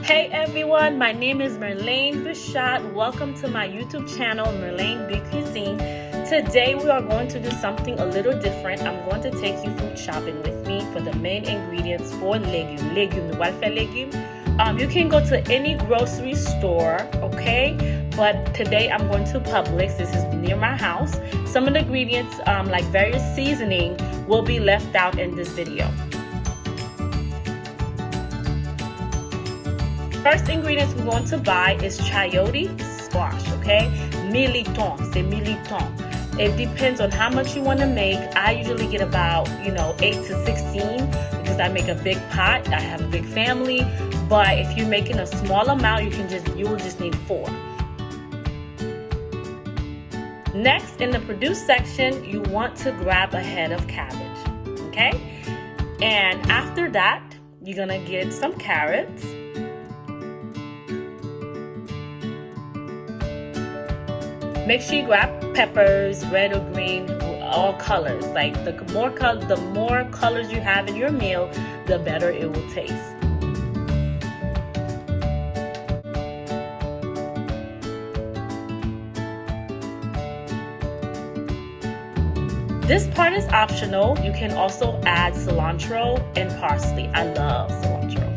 Hey everyone, my name is Merlane Bichat. Welcome to my YouTube channel, Merlane Big Cuisine. Today we are going to do something a little different. I'm going to take you food shopping with me for the main ingredients for legume. You can go to any grocery store, okay? But today I'm going to Publix. This is near my house. Some of the ingredients, like various seasoning, will be left out in this video. First ingredients we're going to buy is Chayote Squash, okay? Militant, c'est militant. It depends on how much you want to make. I usually get about, 8 to 16 because I make a big pot. I have a big family. But if you're making a small amount, you will just need 4. Next, in the produce section, you want to grab a head of cabbage, okay? And after that, you're gonna get some carrots. Make sure you grab peppers, red or green, all colors. Like the more colors you have in your meal, the better it will taste. This part is optional. You can also add cilantro and parsley. I love cilantro.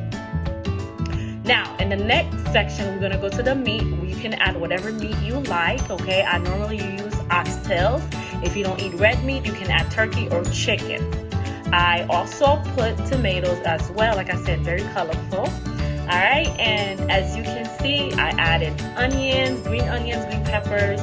Now, in the next section, we're gonna go to the meat. You can add whatever meat you like, okay? I normally use oxtails. If you don't eat red meat, you can add turkey or chicken. I also put tomatoes as well, like I said, very colorful. All right, and as you can see, I added onions, green peppers.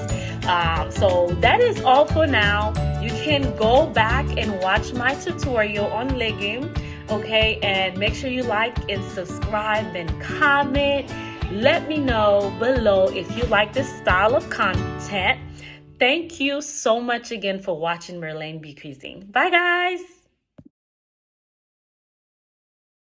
So that is all for now. You can go back and watch my tutorial on legume. Okay, and make sure you like and subscribe and comment. Let me know below if you like this style of content. Thank you so much again for watching Merlane Big Cuisine. Bye guys.